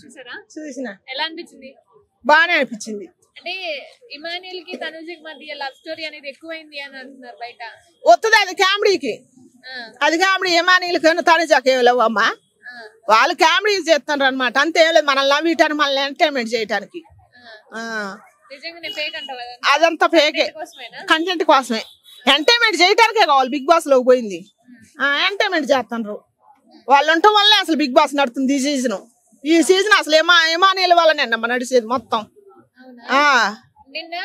చూసారా? చూసిన. ఎలా అనిపించింది? బాగానే అనిపించింది. అంటే ఇమాన్యుయల్ కి తనుజకి మధ్య లవ్ స్టోరీ అనేది ఎక్కువైంది అని అంటున్నారు బయట. వస్తుంది అది కామెడీకి. అది కామెడీ. ఇమాన్యుయల్కి తనుజకి లేవు అమ్మా. వాళ్ళు కామెడీ చేస్తున్నారు అనమాట. అంతే లేదు మనల్ని నవ్వటానికి మనల్ని ఎంటర్టైన్మెంట్ చేయడానికి. అదంతా ఫేకే. కంటెంట్ కోసమే ఎంటర్టైన్మెంట్ చేయడానికే కావాలి. బిగ్ బాస్ లోకి పోయింది ఎంటర్టైన్మెంట్ చేస్తున్నారు. వాళ్ళు ఉండటం వల్లే అసలు బిగ్ బాస్ నడుతుంది ఈ సీజన్ అసలు ఇమాన్యుయల్ వల్లనే అమ్మ నడిచేది మొత్తం. నిన్న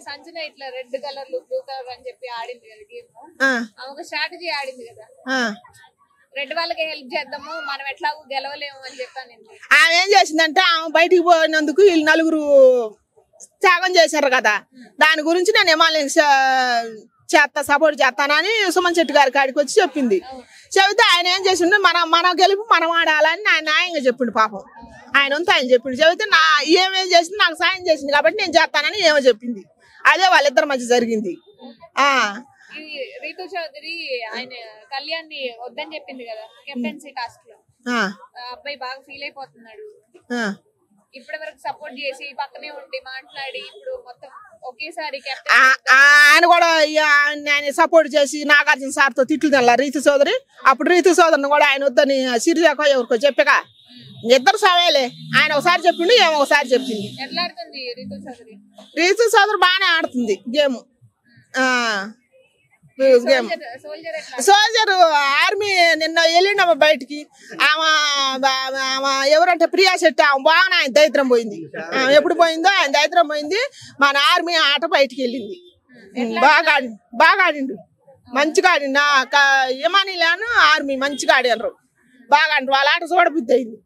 సంజన ఇట్లా రెడ్ కలర్ బ్లూ కలర్ అని చెప్పి ఆడింది కదా గేమ్. ఒక స్ట్రాటజీ ఆడింది కదా, రెడ్ వాళ్ళకి హెల్ప్ చేద్దాము మనం ఎట్లాగో గెలవలేము అని చెప్పాను. ఆమె ఏం చేసిందంటే ఆమె బయటికి పోయినందుకు వీళ్ళు నలుగురు త్యాగం చేశారు కదా, దాని గురించి నేను ఇమాన్యుయల్ సపోర్ట్ చేస్తానని సుమన్ శెట్టి గారి కాడికి వచ్చి చెప్పింది. చెబితే ఆయన ఏం చేసిండు, మన గెలుపు మనం ఆడాలని ఆయన న్యాయంగా చెప్పిండు. పాపం ఆయన అంతా ఆయన చెప్పిండు. చెబితే ఏమేం చేసింది నాకు సాయం చేసింది కాబట్టి నేను చేస్తానని ఏమో చెప్పింది. అదే వాళ్ళిద్దరి మధ్య జరిగింది. రీతు చౌదరి ఆయన కళ్యాణ్ ని వద్దని చెప్పింది కదా కెప్టెన్సీ టాస్క్ లో. అబ్బాయి బాగా ఫీల్ అయిపోతున్నాడు. ఇప్పటి వరకు సపోర్ట్ చేసి పక్కనే ఉండి మాట్లాడి ఇప్పుడు మొత్తం ఒకేసారి ఆయన కూడా ఆయన సపోర్ట్ చేసి నాగార్జున సార్ తో తిట్లు తెల్లారు రీతు చౌదరి. అప్పుడు రీతు చౌదరిని కూడా ఆయన వద్దని సిరిజాకో ఎవరికో చెప్పగా ఇద్దరు సవేలే. ఆయన ఒకసారి చెప్పిండు ఏమో ఒకసారి చెప్పింది. ఎట్లా ఆడుతుంది రీతు చౌదరి? రీతు చౌదరి బాగానే ఆడుతుంది గేమ్. సోల్జర్ ఆర్మీ నిన్న వెళ్ళిండమ్మ బయటికి. ఆమె ఎవరంటే ప్రియా శెట్టి ఆమె బాగానే ఆయన దరిద్రం పోయింది. ఎప్పుడు పోయిందో ఆయన దరిద్రం పోయింది. మన ఆర్మీ ఆట బయటికి వెళ్ళింది. బాగా ఆడిండు మంచిగా ఆడిండు. ఇమాన్యుయల్ ఆర్మీ మంచిగా ఆడారు బాగా ఆడి. వాళ్ళ ఆట చూడబుద్ధి అయింది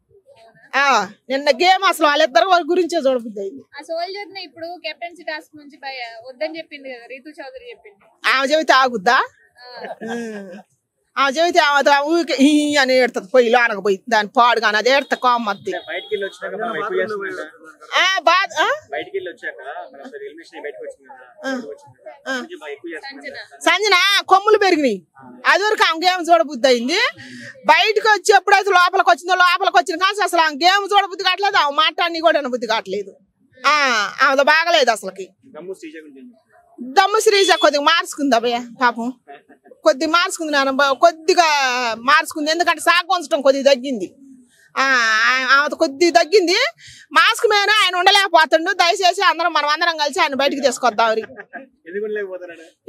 నిన్న గేమ్. అసలు వాళ్ళిద్దరు గురించే చూడబుద్ధి అయింది. ఆ సోల్జర్ ని ఇప్పుడు కెప్టెన్సీ టాస్క్ నుంచి వద్దని చెప్పింది కదా రీతు చౌదరి చెప్పింది. ఆమె చెబితే ఆగుద్దా? ఆమె చెబితే ఊరికే అని ఏడుతుంది పోయి లోనకు పోయి దాని పాడు కానీ అది ఏడతా కోమద్ది. సంజన కొమ్ములు పెరిగినాయి. అది వరకు ఆమె గేమ్ చూడబుద్ధి అయింది. బయటకు వచ్చి ఎప్పుడైతే లోపలికి వచ్చిందో లోపలికి వచ్చిన కానీ అసలు ఆమె గేమ్ చూడబుద్ధి కావట్లేదు. ఆమె మాట్లాడి కూడా బుద్ధి కావట్లేదు. ఆమె బాగలేదు అసలుకి. దమ్ము శ్రీజ కొద్దిగా మార్చుకుంది అబ్బాయ పాపం. కొద్దిగా మార్చుకుంది నాన్న కొద్దిగా మార్చుకుంది. ఎందుకంటే సాగు ఉంచడం కొద్దిగా తగ్గింది. ఆమె కొద్దిగా తగ్గింది. మాస్క్ మీద ఆయన ఉండలేకపోతుండు. దయచేసి మనం అందరం కలిసి ఆయన బయటకు తీసుకొద్దాం.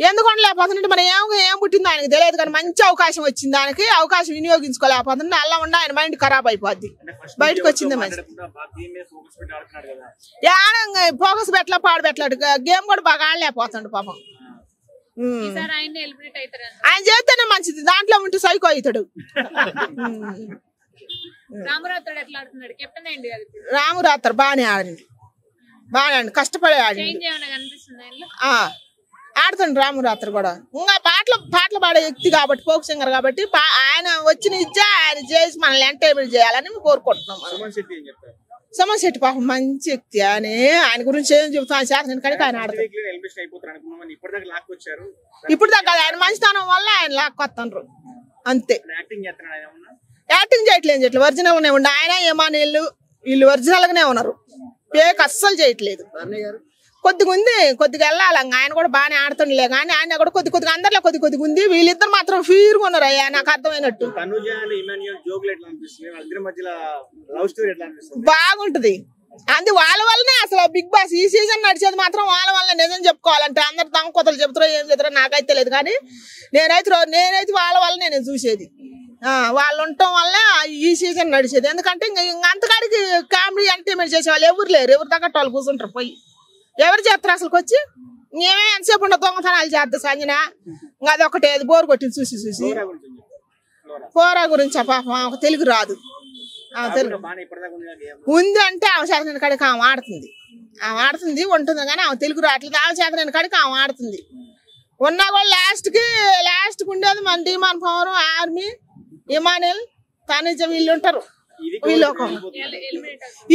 ఎందుకు ఉండలేకపోతుంటే మరి ఏం పుట్టిందో ఆయనకు తెలియదు కానీ మంచి అవకాశం వచ్చింది. దానికి అవకాశం వినియోగించుకోలేకపోతుంది. అలా ఉండి ఆయన మైండ్ ఖరాబ్ అయిపోద్ది. బయటకు వచ్చింది మంచి ఫోకస్ పెట్టలే పాడు పెట్టలేడు. గేమ్ కూడా బాగా ఆడలేకపోతుండు పాపం. ఆయన చేస్తేనే మంచిది. దాంట్లో ఉంటే సైకో అవుతాడు. రామురాత్రి బాగానే ఆడింది. బాగానే ఆడి కష్టపడి ఆడింది. ఆడుతుండు రామురాత్రి కూడా. ఇంకా పాటలు పాడే వ్యక్తి కాబట్టి ఫోక్ సింగర్ కాబట్టి ఆయన వచ్చిన ఇచ్చే ఆయన చేసి మనల్ని ఎంటర్టైన్మెంట్ చేయాలని కోరుకుంటున్నాం. సుమన్ శెట్టి పాపం మంచి వ్యక్తి. ఆయన గురించి ఏం చెబుతాను శాసనం కనుక ఆయన ఆడుతారు. ఇప్పుడు దాకా ఆయన మంచితనం వల్ల ఆయన లాక్కొస్తున్నారు అంతే. యాక్టింగ్ చేయట్లేదు. ఒరిజినల్ గానే ఉండి ఆయన ఇమాన్యుయల్ వీళ్ళు ఒరిజినల్ గానే ఉన్నారు. ఫేక్ అస్సలు చేయట్లేదు. కొద్దిగా ఉంది. కొద్దిగా వెళ్ళాలి. ఆయన కూడా బాగానే ఆడుతుండలే కానీ ఆయన కూడా కొద్దిగా అందరిలో కొద్దిగా ఉంది. వీళ్ళిద్దరు మాత్రం ఫీర్గా ఉన్నారు. అయ్యా నాకు అర్థమైనట్టు బాగుంటది. అది వాళ్ళ వల్లనే అసలు బిగ్ బాస్ ఈ సీజన్ నడిచేది మాత్రం వాళ్ళ వల్ల. నిజం చెప్పుకోవాలంటే అందరు తమ కొత్తలు చెబుతారో ఏం చెప్తారో నాకైతే తెలియదు కానీ నేనైతే వాళ్ళ వల్ల నేను చూసేది. వాళ్ళు ఉండటం వల్ల ఈ సీజన్ నడిచేది. ఎందుకంటే ఇంక అంతకాడికి కామెడీ ఎంటర్టైన్మెంట్ చేసే వాళ్ళు ఎవరు లేరు. ఎవరు తగ్గట్టు వాళ్ళు కూర్చుంటారు. పోయి ఎవరు చేస్తారు అసలుకి వచ్చి మేమే ఎంతసేపు ఉండ దొంగతనాలు చేద్దాం సంజన. ఇంకా అదొకటి బోరు కొట్టింది చూసి. పోరా గురించి పాపం ఆమె తెలుగు రాదు. తెలుగు ఉంది అంటే ఆమె చేతన కాడికి ఆమె ఆడుతుంది ఉంటుంది కానీ ఆమె తెలుగు రావట్లేదు. ఆమె చేతన కాడికి ఆమె ఆడుతుంది. ఉన్నా కూడా లాస్ట్ ఉండేది మన demand power army Emmanuel Tanuja వీళ్ళు ఉంటారు.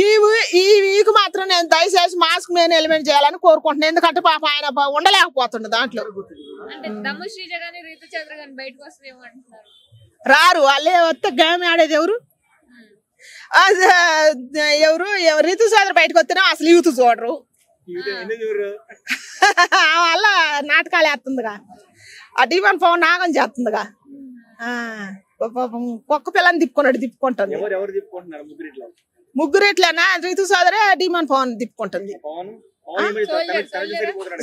ఈ వీక్ మాత్రం నేను దయచేసి మాస్క్ మీద ఎలిమెంట్ చేయాలని కోరుకుంటున్నాను. ఎందుకంటే పాప ఆయన ఉండలేకపోతుండే దాంట్లో. రారు వాళ్ళే వస్తే గేమ్ ఆడేది ఎవరు? ఎవరు రీతు సోదరు బయటకు వస్తేనే అసలు యూత్ చూడరు వల్ల నాటకాలు వేస్తుందిగా ఆ డిమాండ్ ఫోన్ నాగం చేస్తుందిగా కుక్క పిల్లని తిప్పుకుంటుంది ముగ్గురిట్లనా రీతు సోదరే డిమాండ్ ఫోన్ తిప్పుకుంటుంది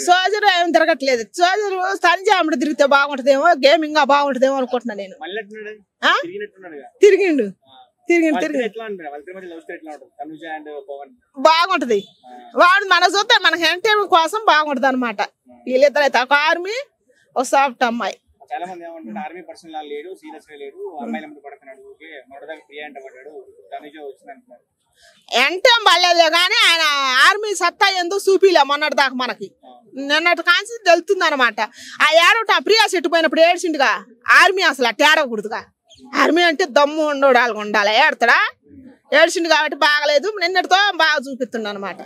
సోజరు ఏం తిరగట్లేదు సోజరు సంజాముడు తిరిగితే బాగుంటదేమో గేమింగ్ బాగుంటదేమో అనుకుంటున్నా నేను తిరిగిండు బాగుంటది వాడు మన చూస్తే మనకి ఎంటర్టైన్మెంట్ కోసం బాగుంటది అనమాట వీళ్ళిద్దరు అయితే ఒక ఆర్మీ ఒక సాఫ్ట్ అమ్మాయి ఎంటం పడలేదు కానీ ఆయన ఆర్మీ సత్తా ఎందుకు చూపిలే మొన్నటి దాకా మనకి నిన్నటి కాంచి తెలుస్తుంది అనమాట ఆ ఏడవట ప్రియా చెట్టు పోయినప్పుడు ఏడ్చిండుగా ఆర్మీ అసలు అట్ట ఏడవకూడదుగా ఆర్మీ అంటే దమ్ము ఉండోడాలు ఉండాలి ఏడతాడా ఏడ్చిండు కాబట్టి బాగలేదు నిన్నటితో బాగా చూపిస్తుండ అనమాట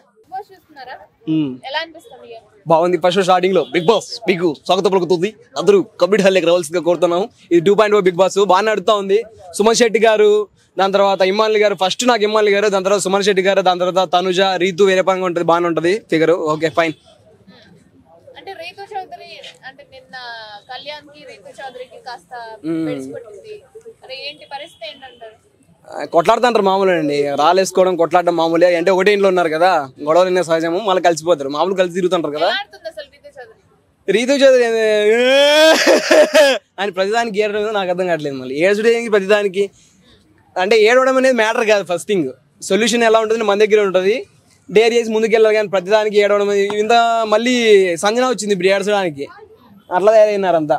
బాగుంది ఫస్ట్ స్టార్టింగ్ లో బిగ్ బాస్ మీకు స్వాగతం పలుకుతుంది అందరూ కంప్లీట్ హాల్లోకి రావాల్సిందిగా కోరుతున్నాం ఇది 2.0 బిగ్ బాస్ బాగా నడుతా ఉంది సుమన్ శెట్టి గారు దాని తర్వాత ఇమ్మాలి గారు ఫస్ట్ నాకు ఇమ్మాలి గారు దాని తర్వాత సుమన్ శెట్టి గారు దాని తర్వాత తనుజ రీతు వేరే పరంగా ఉంటది బాగానే ఉంటది ఫిగర్ ఓకే ఫైన్ అంటే రీతు చౌదరి అంటే నిన్న కళ్యాణ్ కి రీతు చౌదరికి కాస్త పెడిసిపెట్టింది అరే ఏంటి పరిస్థితి ఏంటంటారు కొట్లాడుతుంటారు మామూలు అండి రాలేసుకోవడం కొట్లాడడం మామూలే అంటే ఒకటే ఇంట్లో ఉన్నారు కదా గొడవలు అనే సహజము మళ్ళీ కలిసిపోతారు మామూలు కలిసి తిరుగుతుంటారు కదా రీతు చౌదరి ఆయన ప్రతిదానికి ఏడడం నాకు అర్థం కావట్లేదు మళ్ళీ ఏడుచుడే ప్రతిదానికి అంటే ఏడవడం అనేది మ్యాటర్ కాదు ఫస్ట్ థింగ్ సొల్యూషన్ ఎలా ఉంటుంది మన దగ్గర ఉంటుంది డేర్ చేసి ముందుకు వెళ్ళాలి కానీ ప్రతిదానికి ఏడవడం ఇంత మళ్ళీ సంజన వచ్చింది ఇప్పుడు ఏడ్చడానికి అట్లా తయారైనారు అంతా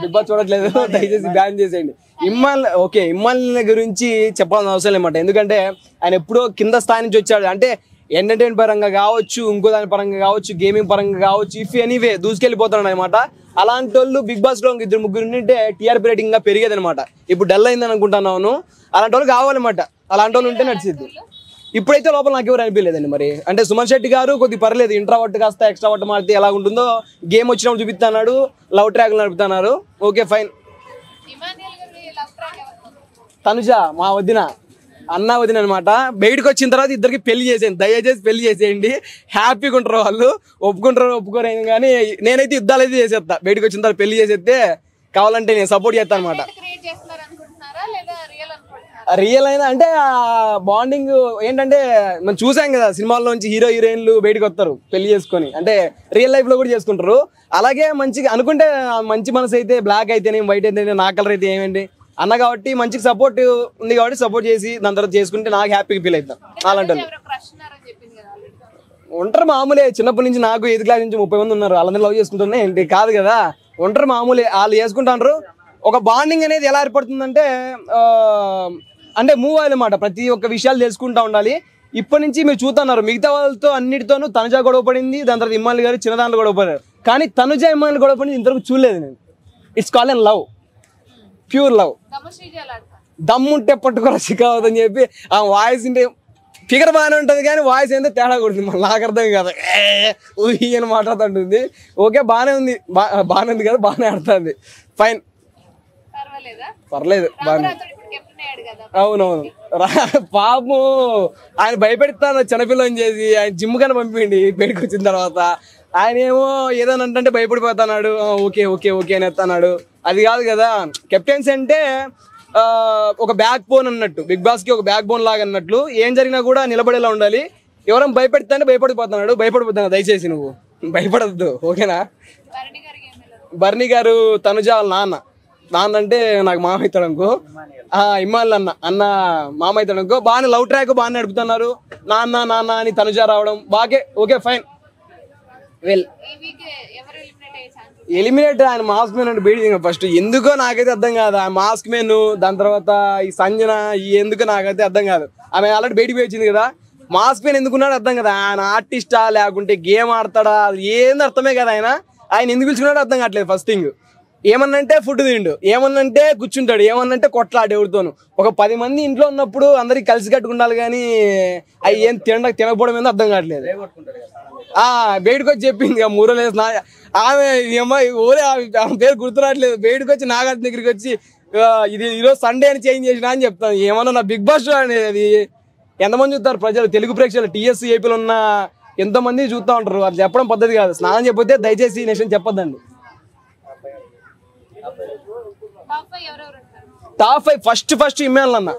బిగ్ బాస్ చూడట్లేదు దయచేసి బ్యాన్ చేసేయండి ఇమ్మాల్ గురించి చెప్పాల్సిన అవసరం లేమాట ఎందుకంటే ఆయన ఎప్పుడో కింద స్థాయి నుంచి వచ్చాడు అంటే ఎంటర్టైన్ పరంగా కావచ్చు ఇంకో దాని పరంగా కావచ్చు గేమింగ్ పరంగా కావచ్చు ఇఫ్ ఎనీవే దూసుకెళ్ళిపోతున్నాడు అనమాట అలాంటి వాళ్ళు బిగ్ బాస్ లో 2-3 ఉంటే టీఆర్పీ రేటింగ్ గా పెరిగేది అనమాట ఇప్పుడు డల్ అయిందని అనుకుంటున్నాను అలాంటి వాళ్ళు కావాలన్నమాట అలాంటి వాళ్ళు ఉంటే నడిచిద్ది ఇప్పుడైతే లోపల నాకు ఎవరు అనిపించలేదండి మరి అంటే సుమన్ శెట్టి గారు కొద్దిగా పర్లేదు ఇంట్రావర్ట్ కాస్త ఎక్స్ట్రావర్ట్ మారితే ఎలా ఉంటుందో గేమ్ వచ్చినప్పుడు చూపిస్తున్నాడు లవ్ ట్రాక్ నడుపుతున్నారు ఓకే ఫైన్ తనుజ మా వదిన అన్న వదిన అనమాట బయటకు వచ్చిన తర్వాత ఇద్దరికి పెళ్లి చేసేయండి దయచేసి పెళ్లి చేసేయండి హ్యాపీగా ఉంటారు వాళ్ళు ఒప్పుకోరు కానీ నేనైతే యుద్ధాలు అయితే చేసేస్తా బయటకు వచ్చిన తర్వాత పెళ్లి చేసేస్తే కావాలంటే నేను సపోర్ట్ చేస్తాను అనమాట రియల్ అయినా అంటే బాండింగ్ ఏంటంటే మనం చూసాం కదా సినిమాల్లో నుంచి హీరో హీరోయిన్లు బయటకు వస్తారు పెళ్లి చేసుకొని అంటే రియల్ లైఫ్ లో కూడా చేసుకుంటారు అలాగే మంచిగా అనుకుంటే మంచి మనసు అయితే బ్లాక్ అయితేనే వైట్ అయితేనే నా కలర్ అయితే ఏమేంటి అన్న కాబట్టి మంచిగా సపోర్ట్ ఉంది కాబట్టి సపోర్ట్ చేసి దాని తర్వాత చేసుకుంటే నాకు హ్యాపీగా ఫీల్ అవుతాను అలాంటి ఉంటారు మామూలే చిన్నప్పటి నుంచి నాకు 8th క్లాస్ నుంచి 30 మంది ఉన్నారు వాళ్ళందరూ లవ్ చేసుకుంటున్నా ఏంటి కాదు కదా ఉంటారు మామూలే వాళ్ళు చేసుకుంటారు ఒక బాండింగ్ అనేది ఎలా ఏర్పడుతుందంటే అంటే మూవ్ అయ్యాలన్నమాట ప్రతి ఒక్క విషయాలు తెలుసుకుంటా ఉండాలి ఇప్పటి నుంచి మీరు చూస్తున్నారు మిగతా వాళ్ళతో అన్నిటితోనూ తనుజ గొడవ పడింది దాని తర్వాత ఇమ్మాలి గారు చిన్న దాంట్లో గొడవ పడారు కానీ తనుజ ఇమ్మాలి గొడవ పడింది ఇంతవరకు చూడలేదు నేను it's call and love pure love దమ్ముంటే పట్టుకోరా చిక్కవద్దని చెప్పి ఆ వాయిస్ ఉంటే ఫిగర్ బాగానే ఉంటుంది కానీ వాయిస్ ఏంటో తేడా కొడుతుంది మళ్ళీ నాకు అర్థం కాదు అని మాట్లాడుతుంటుంది ఓకే బాగానే ఉంది బాగానే ఉంది కదా బాగానే ఆడుతుంది ఫైన్ పర్లేదు బాగా అవునవును పాపం ఆయన భయపెడతాను చిన్నపిల్లని చేసి ఆయన జిమ్ కన్నా పంపిండి బయటకు వచ్చిన తర్వాత ఆయన ఏమో ఏదైనా అంటే భయపడిపోతున్నాడు ఓకే ఓకే ఓకే అని ఎత్తన్నాడు అది కాదు కదా కెప్టెన్సీ అంటే ఒక బ్యాక్ బోన్ అన్నట్టు బిగ్ బాస్ కి ఒక బ్యాక్ బోన్ లాగా అన్నట్లు ఏం జరిగినా కూడా నిలబడేలా ఉండాలి ఎవరైనా భయపెడతానే భయపడిపోతున్నాడు దయచేసి నువ్వు భయపడద్దు ఓకేనా బర్నీ గారు తనుజ వాళ్ళ నాన్న అంటే నాకు మామ అవుతాడు అనుకో ఇమ్మాలి అన్న మామ అవుతాడు అనుకో బాగానే లవ్ ట్రాక్ బాగానే నడుపుతున్నారు నాన్న అని తనుజ రావడం బాగే ఓకే ఫైన్ వెల్ ఎలిమినేట్ ఆయన మాస్క్ మ్యాన్ అంటే బయట ఫస్ట్ ఎందుకో నాకైతే అర్థం కాదు ఆ మాస్క్ మ్యాన్ దాని తర్వాత ఈ సంజన ఎందుకో నాకైతే అర్థం కాదు ఆమె ఆల్రెడీ బయటికి పోయి వచ్చింది కదా మాస్క్ మ్యాన్ ఎందుకున్నాడు అర్థం కదా ఆయన ఆర్టిస్టా లేకుంటే గేమ్ ఆడతాడా ఏంది అర్థమే కదా ఆయన ఎందుకు పిలుచుకున్నాడో అర్థం కావట్లేదు ఫస్ట్ థింగ్ ఏమన్నంటే ఫుడ్ తిండు, ఏమన్నంటే కూర్చుంటాడు, ఏమన్నంటే కొట్లాడు ఎవరితోను. ఒక 10 మంది ఇంట్లో ఉన్నప్పుడు అందరికి కలిసి కట్టుకుండాలి, కానీ అవి ఏం తినకపోవడం ఏందో అర్థం కావట్లేదు. బయటకు వచ్చి చెప్పింది 3 రోజులు వేసిన ఆమె ఊరే ఆమె పేరు గుర్తురావట్లేదు. బయటకు వచ్చి నాగార్జున దగ్గరికి వచ్చి ఇది ఈరోజు సండే అని చేంజ్ చేసినా అని చెప్తాను. ఏమన్నా నా బిగ్ బాస్ షో అనేది ఎంతమంది చూస్తారు ప్రజలు, తెలుగు ప్రేక్షకులు టీఎస్ ఏపీలో ఉన్న ఎంతోమంది చూస్తూ ఉంటారు. అది చెప్పడం పద్ధతి కాదు. స్నానం చెప్పొద్దే దయచేసి నెక్స్ట్ చెప్పొద్దండి. టాప్ 5 ఫస్ట్ ఇమ్మానుల్ అన్న,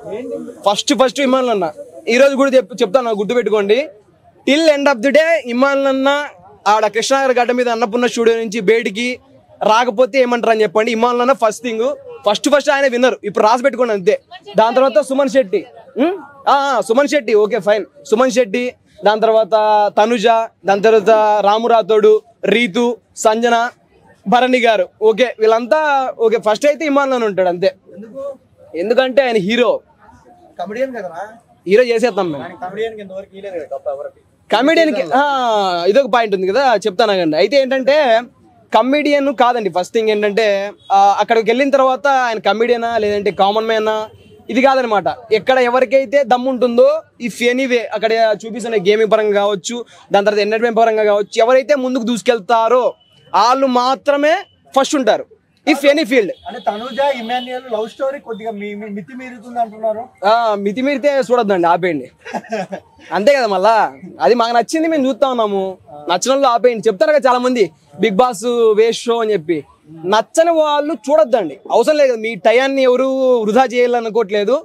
ఫస్ట్ ఇమ్మానుల్ అన్న. ఈ రోజు కూడా చెప్తాను, గుర్తుపెట్టుకోండి. Till end of the day Emmanuel అన్న ఆడ కృష్ణానగర్ గడ్డ మీద అన్నపూర్ణ స్టూడియో నుంచి బయటికి రాకపోతే ఏమంటారు అని చెప్పండి. ఇమ్మానుల్ అన్న ఫస్ట్ థింగ్, ఫస్ట్ ఆయన విన్నర్. ఇప్పుడు రాసి పెట్టుకోండి అంతే. దాని తర్వాత సుమన్ శెట్టి ఓకే ఫైన్, సుమన్ శెట్టి. దాని తర్వాత తనుజ, దాని తర్వాత రాము రాథోడు, రీతు, సంజన, భరణి గారు. ఓకే వీళ్ళంతా ఓకే. ఫస్ట్ అయితే ఇమ్మానుల్ అని ఉంటాడు అంతే. ఎందుకంటే ఆయన హీరో చేసేస్తాం మేము. కమెడియన్ కి ఇదొక పాయింట్ ఉంది కదా, చెప్తాను. అయితే ఏంటంటే కమెడియన్ కాదండి. ఫస్ట్ థింగ్ ఏంటంటే అక్కడికి వెళ్ళిన తర్వాత ఆయన కమెడియనా లేదంటే కామన్ మ్యానా ఇది కాదనమాట. ఎక్కడ ఎవరికైతే దమ్ము ఉంటుందో ఇఫ్ ఎనీవే అక్కడ చూపిస్తున్న గేమింగ్ పరంగా కావచ్చు, దాని తర్వాత ఎంటర్టైన్మెంట్ పరంగా కావచ్చు, ఎవరైతే ముందుకు దూసుకెళ్తారో వాళ్ళు మాత్రమే ఫస్ట్ ఉంటారు. If any field love story కొద్దిగా మితిమీరుతుంది అంటున్నారు. మితిమీరితే చూడొద్దండి, ఆపేయండి అంతే కదా. మళ్ళా అది మాకు నచ్చింది, మేము చూస్తా ఉన్నాము. నచ్చిన వాళ్ళు ఆపేయండి. చెప్తారు కదా చాలా మంది బిగ్ బాస్ వేస్ట్ షో అని చెప్పి. నచ్చని వాళ్ళు చూడొద్దండి, అవసరం లేదు. మీ టయాన్ని ఎవరు వృధా చేయాలనుకోవట్లేదు.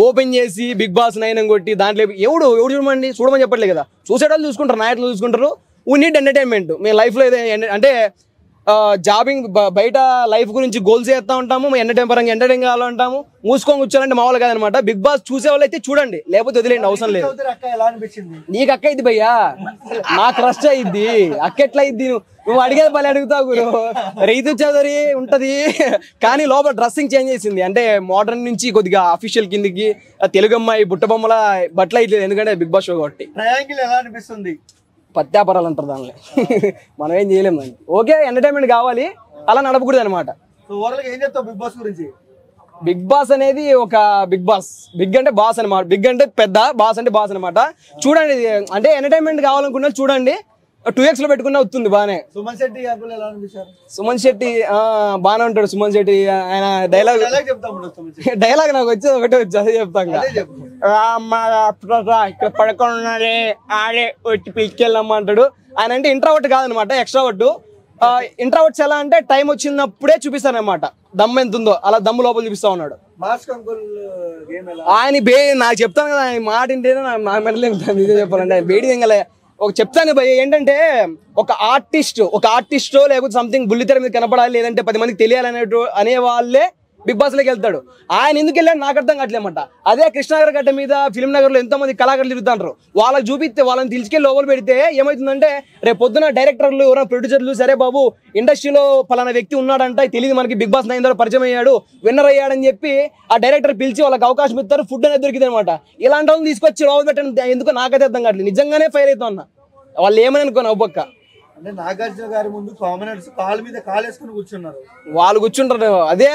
ఓపెన్ చేసి బిగ్ బాస్ 9 కొట్టి దాంట్లో ఎవడు చూడమండి, చూడమని చెప్పట్లేదు కదా. చూసేటోళ్ళు చూసుకుంటారు, నాయకులు చూసుకుంటారు. We need entertainment. మేము లైఫ్లో అంటే జాబింగ్ బయట లైఫ్ గురించి గోల్స్ చేస్తూ ఉంటాము, ఎంటర్టైన్ కావాలంటాము. మూసుకొని కూర్చోాలంటే మామూలు కాదనమాట. బిగ్ బాస్ చూసే వాళ్ళు అయితే చూడండి, లేకపోతే వదిలేండి, అవసరం లేదు. నీకు అక్క అయింది భయ్యా, నా క్రష్ అయింది. అక్క ఎట్లా అయింది, నువ్వు అడిగేది పని అడుగుతావు గురు. రైతు చౌదరి ఉంటది కానీ లోపల డ్రెస్సింగ్ చేంజ్ చేసింది. అంటే మోడర్న్ నుంచి కొద్దిగా అఫీషియల్ కిందికి తెలుగు అమ్మాయి బుట్ట బొమ్మల బట్టలు అయితే, ఎందుకంటే బిగ్ బాస్ షో కాబట్టి. ఎలా అనిపిస్తుంది? పత్యాపరాలు అంటారు దానిలో. మనం ఏం చేయలేము దాన్ని. ఓకే ఎంటర్టైన్మెంట్ కావాలి, అలా నడపకూడదు అనమాట. బిగ్ బాస్ అనేది ఒక బిగ్ అంటే బాస్ అనమాట. బిగ్ అంటే పెద్ద, బాస్ అంటే బాస్ అనమాట. చూడండి, అంటే ఎంటర్టైన్మెంట్ కావాలనుకున్నా చూడండి. 2x లో పెట్టుకున్నా వస్తుంది బానే. సుమన్ శెట్టి బానే ఉంటాడు. సుమన్ శెట్టి ఆయన డైలాగ్ నాకు వచ్చేది ఒకటే వచ్చి అదే చెప్తాం. ఇక్కడ పడుకున్నాడే ఆడే వచ్చి పిలికెళ్ళమ్మా అంటాడు. ఆయన అంటే ఇంట్రావర్ట్ కాదనమాట, ఎక్స్ట్రావర్ట్. ఇంట్రావర్ట్స్ ఎలా అంటే టైం వచ్చినప్పుడే చూపిస్తారనమాట దమ్ము ఎంత ఉందో, అలా దమ్ము లోపల చూపిస్తా ఉన్నాడు. ఆయన నాకు చెప్తాను కదా, ఆయన మాట వింటేనే నాకు మెడలేదు నిజం చెప్పాలంటే. ఆయన బేడి దింగలే. ఒక చెప్తాను భయ్య, ఏంటంటే ఒక ఆర్టిస్టో లేకపోతే సంథింగ్ బుల్లితెర మీద కనపడాలి, లేదంటే 10 మందికి తెలియాలనే అనే వాళ్ళే బిగ్ బాస్ లోకి వెళ్తాడు. ఆయన ఎందుకు వెళ్ళాడు నాకు అర్థం కావట్లేమాట. అదే కృష్ణానగర్ గడ్డ మీద ఫిల్మ్ నగర్ లో ఎంతో మంది కళాకారులు తిరుగుతుంటారు. వాళ్ళకి చూపిస్తే, వాళ్ళని తీసుకెళ్లి లోపల పెడితే ఏమవుతుందంటే రేపు పొద్దున డైరెక్టర్లు ఎవరైనా ప్రొడ్యూసర్లు సరే బాబు ఇండస్ట్రీలో పలానా వ్యక్తి ఉన్నాడంట, తెలియదు మనకి, బిగ్ బాస్ 9 ద్వారా పరిచయం అయ్యాడు, విన్నర్ అయ్యాడని చెప్పి ఆ డైరెక్టర్ పిలిచి వాళ్ళకి అవకాశం ఇస్తారు, ఫుడ్ అనేది దొరికింది అనమాట. ఇలాంటి వాళ్ళని తీసుకొచ్చి లోపల పెట్టండి ఎందుకు నాకైతే అర్థం కావట్లేదు. నిజంగానే ఫైర్ అవుతా ఉన్నా. వాళ్ళు ఏమని అనుకోను ఒక్కొక్క. అంటే నాగార్జున గారి ముందు కామనర్స్ కాళ్ళ మీద కాలేసుకుని కూర్చున్నారు, వాళ్ళు కూర్చుంటారు. అదే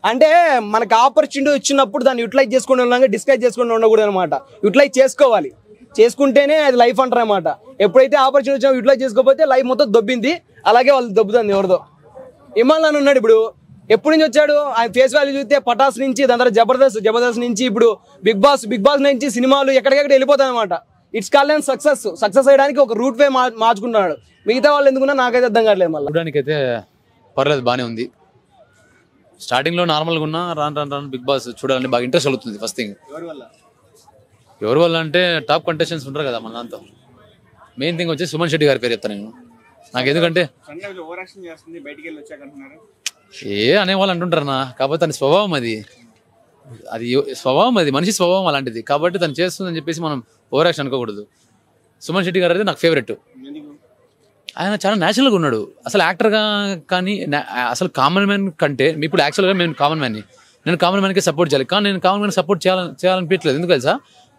అంటే మనకు ఆపర్చునిటీ వచ్చినప్పుడు దాన్ని యూటిలైజ్ చేసుకుని ఉన్నాక డిస్కస్ చేసుకుని ఉండకూడదు అనమాట. యూటిలైజ్ చేసుకోవాలి, చేసుకుంటేనే అది లైఫ్ అంటారు అనమాట. ఎప్పుడైతే ఆపర్చునిటీ వచ్చినా యూటిలైజ్ చేసుకోకపోతే లైఫ్ మొత్తం దొబ్బింది. అలాగే వాళ్ళు దొబ్బుతుంది ఎవరిదో. ఇమ్మానుల్ అని ఉన్నాడు ఇప్పుడు, ఎప్పటి నుంచి వచ్చాడు, ఆయన ఫేస్ వాల్యూ చూస్తే పటాస్ నుంచి, దాని తర్వాత జబర్దస్త్ నుంచి ఇప్పుడు బిగ్ బాస్ నుంచి సినిమాలు ఎక్కడికెక్కడ వెళ్ళిపోతాయి అనమాట. ఇట్స్ కాల్డ్ అండ్ సక్సెస్ అయ్యడానికి ఒక రూట్ వే మార్చుకుంటున్నాడు. మిగతా వాళ్ళు ఎందుకున్నా నాకైతే అర్థం కావట్లేదు. మళ్ళీ చూడడానికి అయితే పర్లేదు, బాగానే ఉంది. స్టార్టింగ్ లో నార్మల్గా ఉన్నా రాను బిగ్ బాస్ చూడాలని బాగా ఇంట్రెస్ట్ అవుతుంది. ఫస్ట్ థింగ్ ఎవరి వల్ల అంటే టాప్ కంటెస్టెంట్స్ ఉంటారు కదా మన దాంతో. మెయిన్ థింగ్ వచ్చి సుమన్ శెట్టి గారి పేరు చెప్తాను నేను. నాకు ఎందుకంటే అనేవాళ్ళు అంటుంటారు నా, కాకపోతే తన స్వభావం అది మనిషి స్వభావం అలాంటిది. కాబట్టి తను చేస్తుందని చెప్పేసి మనం ఓవర్ యాక్షన్ అనుకోకూడదు. సుమన్ శెట్టి గారు అయితే నాకు ఫేవరెట్. ఆయన చాలా న్యాచురల్గా ఉన్నాడు. అసలు యాక్టర్గా కానీ అసలు కామన్ మ్యాన్ కంటే, ఇప్పుడు యాక్చువల్గా నేను కామన్ మ్యాన్కి సపోర్ట్ చేయాలి, కానీ నేను కామన్ మ్యాన్ సపోర్ట్ చేయాలనిపించలేదు. ఎందుకు తెలుసా,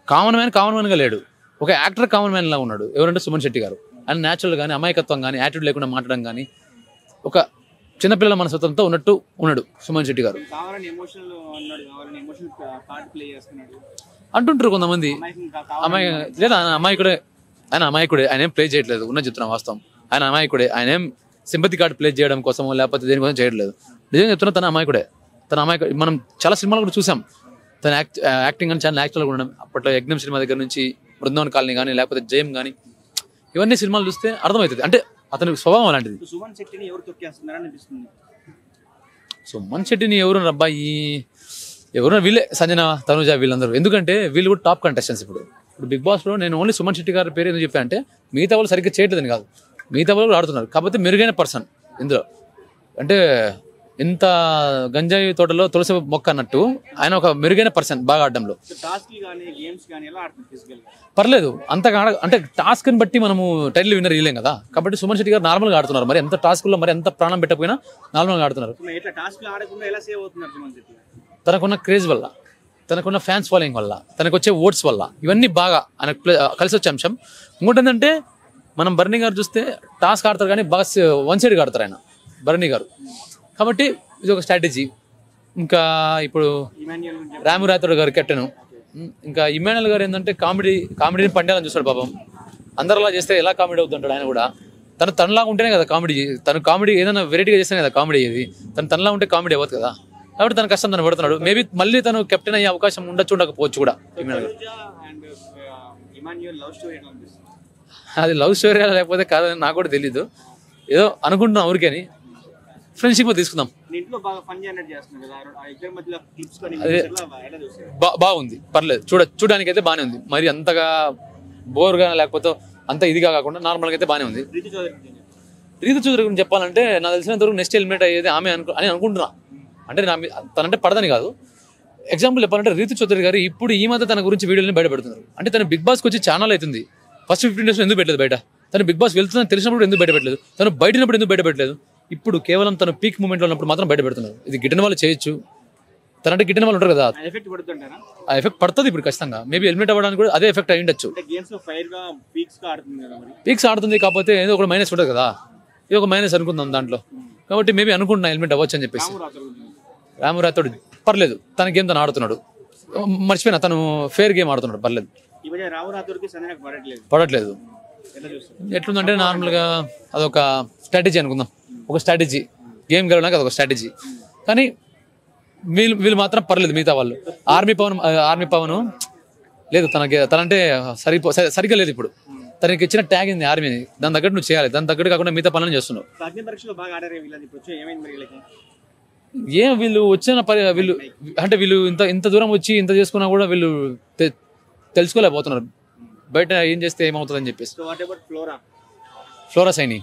కామన్ మ్యాన్గా లేడు, ఒక యాక్టర్ కామన్ మ్యాన్ లా ఉన్నాడు. ఎవరంటే సుమన్ శెట్టి గారు. ఆయన న్యాచురల్ కానీ, అమాయకత్వం కానీ, యాటిట్యూడ్ లేకుండా మాట్లాడడం కానీ, ఒక చిన్నపిల్లల మనస్తత్వంతో ఉన్నాడు సుమన్ శెట్టి గారు. అంటుంటారు కొంతమంది. లేదా అమాయకుడే, ఆయన అమాయకుడే, ఆయన ఏం ప్లే చేయట్లేదు, ఉన్న చెప్తున్నాం వాస్తవం. ఆయన అమాయకుడే, ఆయన ఏం సింపతి కార్డ్ ప్లే చేయడం కోసం లేకపోతే దేనికోసం చేయట్లేదు. నిజంగా చెప్తున్నా, తన అమాయకుడే. మనం చాలా సినిమాలు కూడా చూసాం తన యాక్టింగ్ అని చాలా న్యాచురల్గా ఉండడం. అప్పట్లో యజ్ఞం సినిమా దగ్గర నుంచి బృందావన్ కాలనీ కానీ లేకపోతే జయం కానీ ఇవన్నీ సినిమాలు చూస్తే అర్థమవుతుంది, అంటే అతని స్వభావం అలాంటిది. సుమన్ శెట్టిని ఎవరు తొక్కేస్తున్నారని అనిపిస్తుంది? సుమన్ శెట్టిని ఎవరు అబ్బాయి, ఎవరు వీళ్ళే, సంజన, తనుజ, వీళ్ళందరూ. ఎందుకంటే వీళ్ళు కూడా టాప్ కంటెస్టెంట్స్. ఇప్పుడు బిగ్ బాస్లో నేను ఓన్లీ సుమన్ శెట్టి గారి పేరు ఎందుకు చెప్పా అంటే, మిగతా వాళ్ళు సరిగ్గా చేయట్లేదని కాదు, మిగతా వాళ్ళు ఆడుతున్నారు. కాకపోతే మెరుగైన పర్సన్ ఇందులో. అంటే ఇంత గంజాయి తోటలో తులసి మొక్క అన్నట్టు ఆయన ఒక మెరుగైన పర్సన్ బాగా ఆడడంలో. పర్లేదు అంతగా అంటే టాస్క్ని బట్టి మనము టైటిల్ విన్నర్ ఇవ్వలేం కదా. కాబట్టి సుమన్ శెట్టి గారు నార్మల్గా ఆడుతున్నారు. మరి ఎంత టాస్క్లో మరి ఎంత ప్రాణం పెట్టకపోయినా నార్మల్గా ఆడుతున్నారు. తనకున్న క్రేజ్ వల్ల, తనకున్న ఫ్యాన్స్ ఫాలోయింగ్ వల్ల, తనకు వచ్చే ఓట్స్ వల్ల, ఇవన్నీ బాగా ఆయన కలిసి వచ్చే అంశం. ఇంకోటి ఏంటంటే, మనం బర్నీ గారు చూస్తే టాస్క్ ఆడతారు కానీ బాగా వన్ సైడ్గా ఆడతారు ఆయన బర్నీ గారు. కాబట్టి ఇది ఒక స్ట్రాటజీ. ఇప్పుడు రాము రాథోడ్ గారు కెప్టెన్. ఇంకా ఇమాన్యుల్ గారు ఏంటంటే కామెడీని పండాలని చూస్తాడు పాపం. అందరిలా చేస్తే ఎలా కామెడీ అవుతుంటాడు ఆయన కూడా. తనలాగా ఉంటేనే కదా కామెడీ. తను కామెడీ ఏదైనా వెరైటీగా చేస్తేనే కదా కామెడీ అయ్యేది. తనలా ఉంటే కామెడీ అవ్వదు కదా. కాబట్టి తన కష్టం తను పడుతున్నాడు. మేబీ మళ్ళీ తను కెప్టెన్ అయ్యే అవకాశం ఉండొచ్చు, ఉండకపోవచ్చు కూడా. అది లవ్ స్టోరీ లేకపోతే కాదని నాకు కూడా తెలీదు. ఏదో అనుకుంటున్నాం ఊరికేని, ఫ్రెండ్షిప్ తీసుకుందాం. బాగుంది, పర్లేదు, చూడడానికి అయితే బాగానే ఉంది. మరి అంతగా బోర్గా లేకపోతే అంత ఇదిగా కాకుండా నార్మల్గా అయితే బాగానే ఉంది. రీతు చౌదరి గురించి చెప్పాలంటే, నాకు తెలిసినంత వరకు నెక్స్ట్ ఎలిమినేట్ అయ్యేది ఆమె అని అనుకుంటున్నా. అంటే తనంటే పడదని కాదు. ఎగ్జాంపుల్ చెప్పాలంటే, రీతు చౌదరి గారు ఇప్పుడు ఈ మధ్య తన గురించి వీడియోని బయటపెడుతున్నారు. అంటే తను బిగ్ బాస్కి వచ్చి ఛానల్ అవుతుంది. ఫస్ట్ 15 days ఎందుకు పెట్టలేదు బయట? తను బిగ్ బాస్ వెళ్తుందని తెలిసినప్పుడు ఎందుకు బయటపెట్టలేదు? తను బయటనప్పుడు ఎందుకు బయటపెట్టలేదు? ఇప్పుడు కేవలం తను పీక్ మూమెంట్లో ఉన్నప్పుడు మాత్రం బయట పెడుతున్నారు. ఇది గిట్టిన వాళ్ళు చేయొచ్చు, తనంటే గిట్టిన వాళ్ళు ఉంటారు కదా, ఆ ఎఫెక్ట్ పడుతుంది ఇప్పుడు ఖచ్చితంగా. మేబీ ఎలిమినేట్ అవ్వడానికి కూడా అదే ఎఫెక్ట్ అయి ఉండొచ్చు. పీక్స్ ఆడుతుంది, కాకపోతే ఏదో ఒక మైనస్ ఉంటుంది కదా, ఇది ఒక మైనస్ అనుకుందాం దాంట్లో. కాబట్టి మేబీ అనుకుంటున్నా ఎలిమినేట్ అవ్వచ్చు అని చెప్పేసి. రాము రాథోడ్ పర్లేదు, తన గేమ్ తను ఆడుతున్నాడు. మర్చిపోయినా, తను ఫేర్ గేమ్ ఆడుతున్నాడు, పర్లేదు. పడట్లేదు. ఎట్లుందంటే నార్మల్గా అదొక స్ట్రాటజీ అనుకుందాం. ఒక స్ట్రాటజీ, గేమ్ గెలవడానికి అదొక స్ట్రాటజీ. కానీ వీళ్ళు మాత్రం పర్లేదు. మిగతా వాళ్ళు ఆర్మీ పవన్ లేదు, తనంటే సరిగ్గా లేదు. ఇప్పుడు తనకి ఇచ్చిన ట్యాగ్ ఉంది ఆర్మీని, దాని తగ్గట్టు నువ్వు చేయాలి. దాని తగ్గట్టు కాకుండా మిగతా పనులను చేస్తున్నావు. వీళ్ళు వచ్చిన వీళ్ళు ఇంత దూరం వచ్చి ఇంత చేసుకున్నా కూడా వీళ్ళు తెలుసుకోలేకపోతున్నారు బయట ఏం చేస్తే ఏమవుతుందని చెప్పేసి. ఫ్లోరా సైని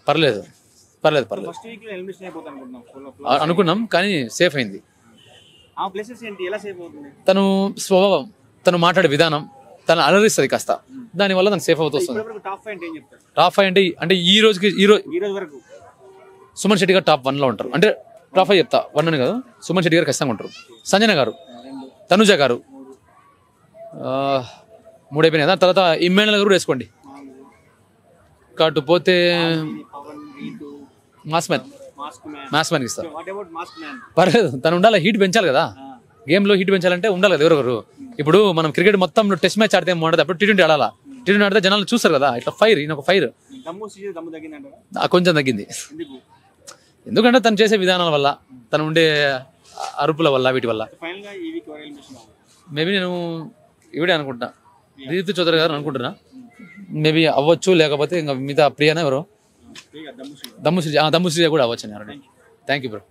పర్లేదు అనుకున్నాం, కానీ సేఫ్ అయింది. తను స్వభావం, తను మాట్లాడే విధానం, తను అలరిస్తుంది కాస్త, దానివల్ల తను సేఫ్ అవుతుంది. టాప్ 5 అంటే ఈ రోజు వరకు సుమన్ శెట్టి గారు టాప్ 1లో ఉంటారు. అంటే టాప్ 5 చెప్తా, 1 అని కాదు, సుమన్ శెట్టి గారు ఖచ్చితంగా ఉంటారు. సంజన గారు, తనుజ గారు 3 అయిపోయినాయి. దాని తర్వాత ఇమ్మాన్యుల్ గారు వేసుకోండి. కాకపోతే మాస్ మ్యాన్ ఇస్తారు, పర్లేదు. తను ఉండాలి, హీట్ పెంచాలి కదా. గేమ్లో హీట్ పెంచాలంటే ఉండాలి కదా ఎవరెవరు. ఇప్పుడు మనం క్రికెట్ మొత్తం టెస్ట్ మ్యాచ్ ఆడితే ఏమో అప్పుడు T20 ఆడాలా. T20 ఆడితే జనాలు చూస్తారు కదా, ఇట్లా ఫైర్, ఈయన ఒక ఫైర్ కొంచెం తగ్గింది. ఎందుకంటే తను చేసే విధానాల వల్ల, తను ఉండే అరుపుల వల్ల, వీటి వల్ల. మేబీ నేను ఇవిడే అనుకుంటా, రీతు చౌదరి గారు అనుకుంటున్నా. మేబీ అవ్వచ్చు, లేకపోతే ఇంకా మిగతా ప్రియానా ఎవరు, దమ్ము శ్రీజ కూడా అవ్వచ్చు. Thank you bro.